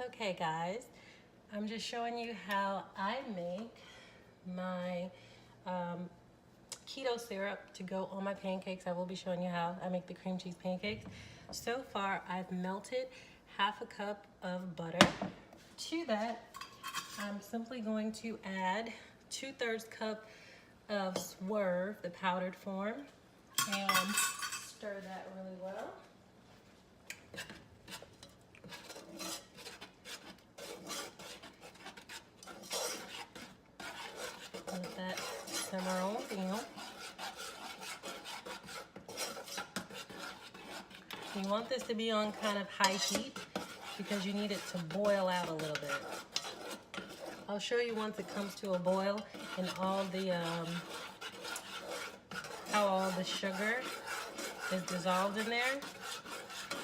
Okay guys, I'm just showing you how I make my keto syrup to go on my pancakes. I will be showing you how I make the cream cheese pancakes. So far I've melted half a cup of butter. To that I'm simply going to add 2/3 cup of Swerve, the powdered form, and stir that really well. Let that simmer on down. You want this to be on kind of high heat because you need it to boil out a little bit. I'll show you once it comes to a boil and all the how all the sugar is dissolved in there.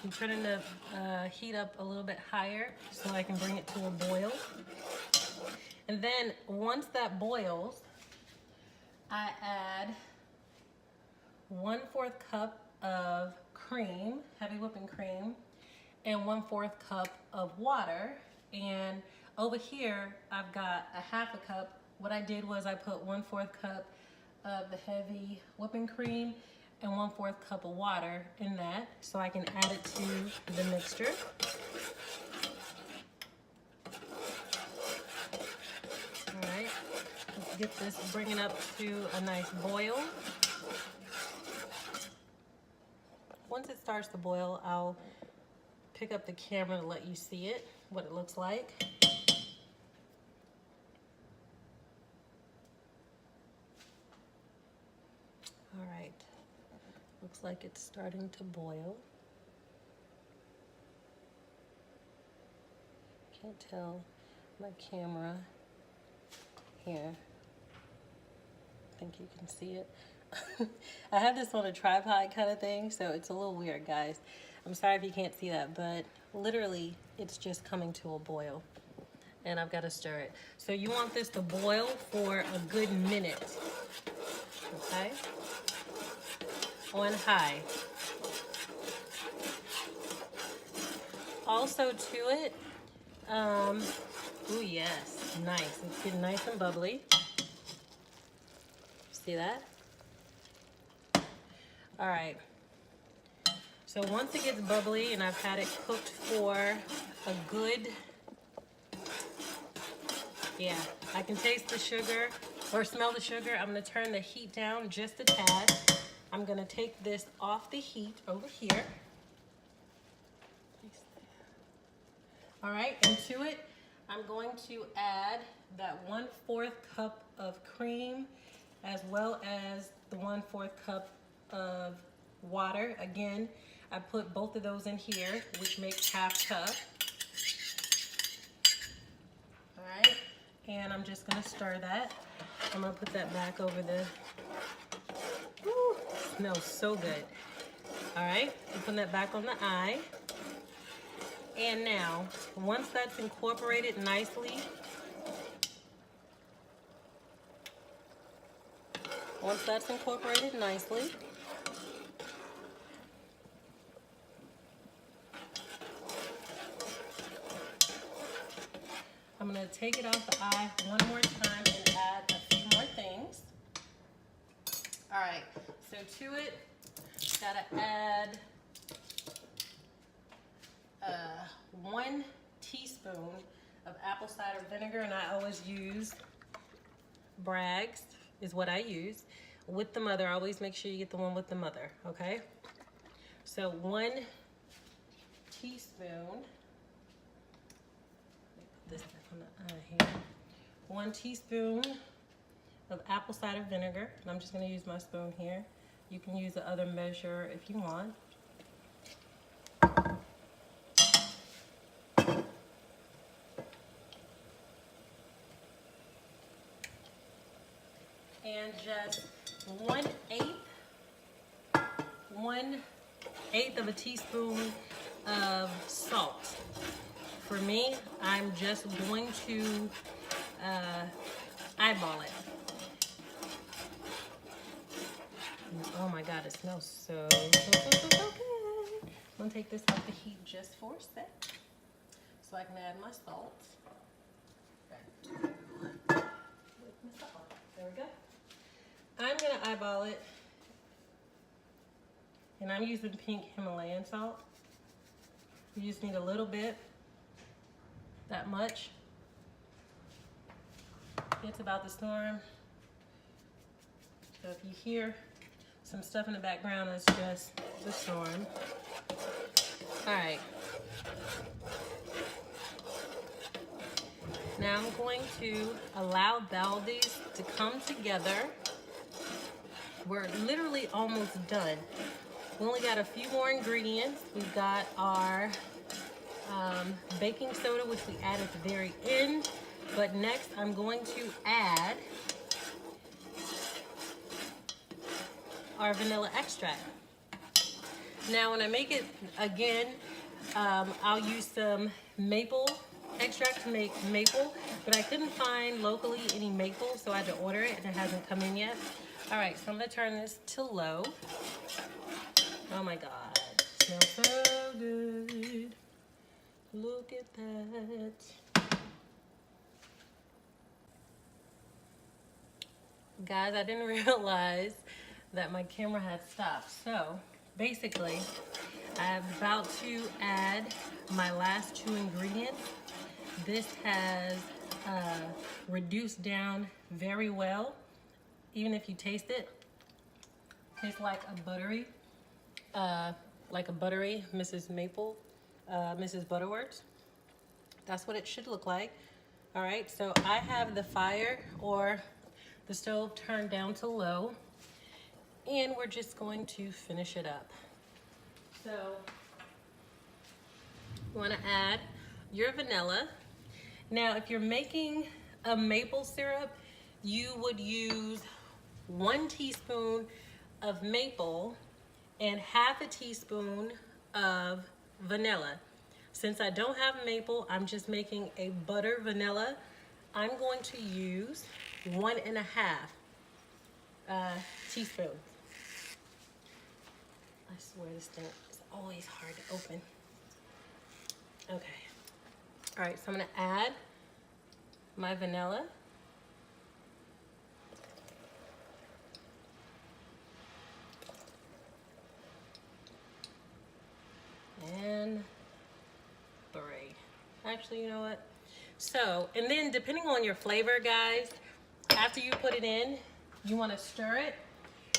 I'm turning the heat up a little bit higher so I can bring it to a boil. And then once that boils, I add 1/4 cup of cream, heavy whipping cream, and 1/4 cup of water. And over here, I've got a half a cup. What I did was I put 1/4 cup of the heavy whipping cream and 1/4 cup of water in that so I can add it to the mixture. Get this, bring it up to a nice boil. Once it starts to boil, I'll pick up the camera to let you see it, what it looks like. All right, looks like it's starting to boil. Can't tell my camera here. I think you can see it. I have this on a tripod kind of thing, so it's a little weird, guys. I'm sorry if you can't see that, but literally it's just coming to a boil and I've got to stir it. So you want this to boil for a good minute, okay? On high. Also to it, ooh, yes, nice. It's getting nice and bubbly. See that? All right. So once it gets bubbly and I've had it cooked for a good, yeah, I can taste the sugar or smell the sugar. I'm gonna turn the heat down just a tad. I'm gonna take this off the heat over here. All right, and to it, I'm going to add that 1/4 cup of cream as well as the 1/4 cup of water. Again, I put both of those in here, which makes half cup. All right, and I'm just gonna stir that. I'm gonna put that back over the, woo, smells so good. All right, I'm putting that back on the eye. And now, once that's incorporated nicely, I'm gonna take it off the eye one more time and add a few more things. All right, so to it, gotta add 1 teaspoon of apple cider vinegar, and I always use Bragg's is what I use. With the mother, always make sure you get the one with the mother, okay? So 1 teaspoon, let me put this back on the eye here. 1 teaspoon of apple cider vinegar, and I'm just gonna use my spoon here. You can use the other measure if you want. And just 1/8 of a teaspoon of salt. For me, I'm just going to eyeball it. Oh my God, it smells so good. I'm gonna take this off the heat just for a sec. so I can add my salt. There we go. I'm gonna eyeball it, and I'm using pink Himalayan salt. You just need a little bit, that much. It's about the storm. So if you hear some stuff in the background, it's just the storm. All right. Now I'm going to allow all these to come together. We're literally almost done. We only got a few more ingredients. We've got our baking soda, which we add at the very end. But next I'm going to add our vanilla extract. Now when I make it again, I'll use some maple extract to make maple, but I couldn't find locally any maple, so I had to order it and it hasn't come in yet. All right, so I'm gonna turn this to low. Oh my God, it smells so good. Look at that. Guys, I didn't realize that my camera had stopped. So basically, I'm about to add my last two ingredients. This has reduced down very well. Even if you taste it, tastes like a buttery Mrs. Maple, Mrs. Butterworth's. That's what it should look like. All right, so I have the fire or the stove turned down to low, and we're just going to finish it up. So you want to add your vanilla. Now, if you're making a maple syrup, you would use 1 teaspoon of maple and half a teaspoon of vanilla. Since I don't have maple, I'm just making a butter vanilla. I'm going to use 1.5 teaspoons. I swear this thing is always hard to open. Okay. All right, so I'm gonna add my vanilla. And 3. Actually, you know what? So, and then depending on your flavor, guys, after you put it in, you want to stir it.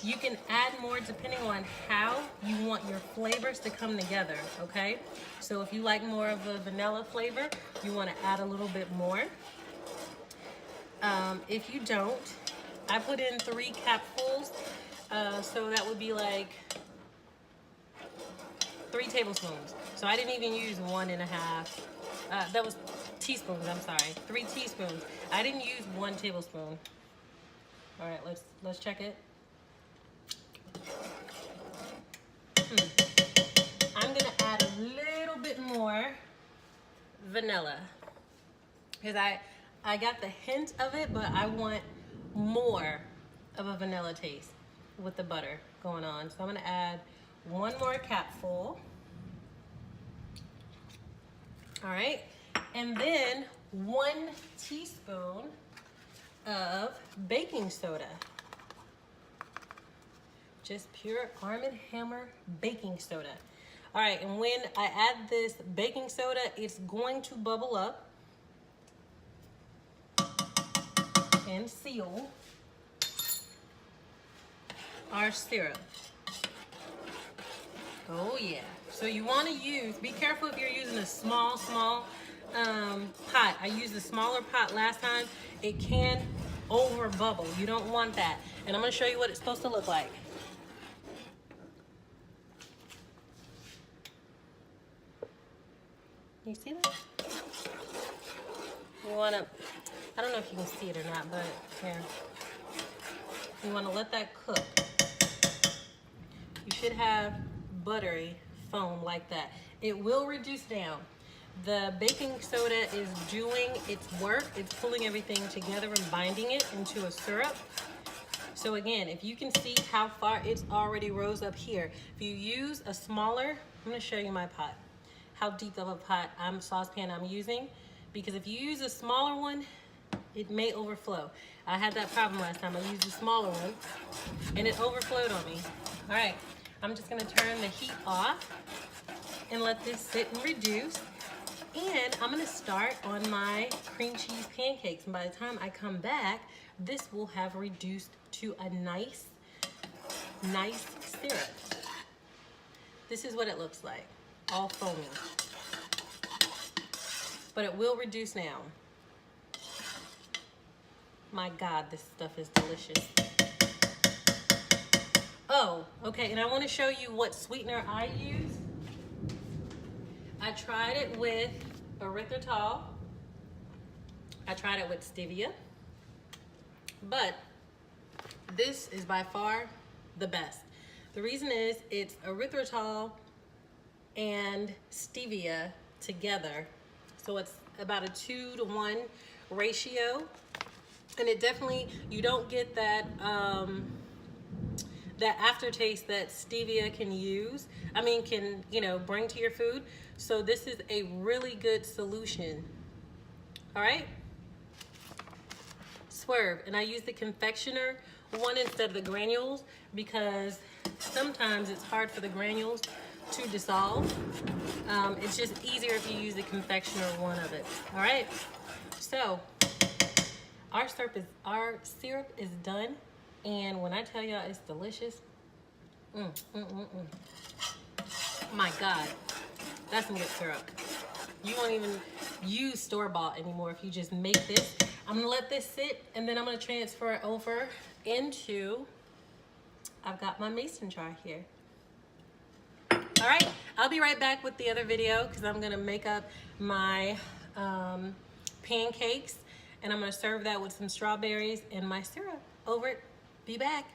You can add more depending on how you want your flavors to come together, okay? So if you like more of a vanilla flavor, you want to add a little bit more. If you don't, I put in 3 capfuls, so that would be like 3 tablespoons. So I didn't even use 1.5. That was teaspoons, I'm sorry. 3 teaspoons. I didn't use 1 tablespoon. All right, let's check it. I'm gonna add a little bit more vanilla because I got the hint of it, but I want more of a vanilla taste with the butter going on. So I'm gonna add 1 more capful. All right, and then 1 teaspoon of baking soda. Just pure Arm & Hammer baking soda. All right, and when I add this baking soda, it's going to bubble up and seal our syrup. Oh yeah. So you want to use, be careful if you're using a small pot. I used a smaller pot last time. It can over bubble. You don't want that. And I'm going to show you what it's supposed to look like. You see that? You want to, I don't know if you can see it or not, but here. You want to let that cook. You should have buttery foam like that. It will reduce down. The baking soda is doing its work. It's pulling everything together and binding it into a syrup. So again, if you can see how far it's already rose up here. If you use a smaller, I'm going to show you my pot. how deep of a saucepan I'm using, because if you use a smaller one, it may overflow. I had that problem last time. I used a smaller one and it overflowed on me. All right, I'm just gonna turn the heat off and let this sit and reduce. And I'm gonna start on my cream cheese pancakes. And by the time I come back, this will have reduced to a nice syrup. This is what it looks like, all foamy. But it will reduce now. My God, this stuff is delicious. Oh, okay, and I wanna show you what sweetener I use. I tried it with erythritol. I tried it with stevia. But this is by far the best. The reason is it's erythritol and stevia together. So it's about a 2-to-1 ratio. And it definitely, you don't get that that aftertaste that stevia can bring to your food. So this is a really good solution. All right. Swerve, and I use the confectioner one instead of the granules because sometimes it's hard for the granules to dissolve. It's just easier if you use the confectioner one of it. All right. So our syrup is done, and when I tell y'all it's delicious, my God, that's some good syrup. You won't even use store-bought anymore if you just make this. I'm gonna let this sit, and then I'm gonna transfer it over into, I've got my mason jar here. All right, I'll be right back with the other video because I'm gonna make up my pancakes, and I'm gonna serve that with some strawberries and my syrup. Over it, be back.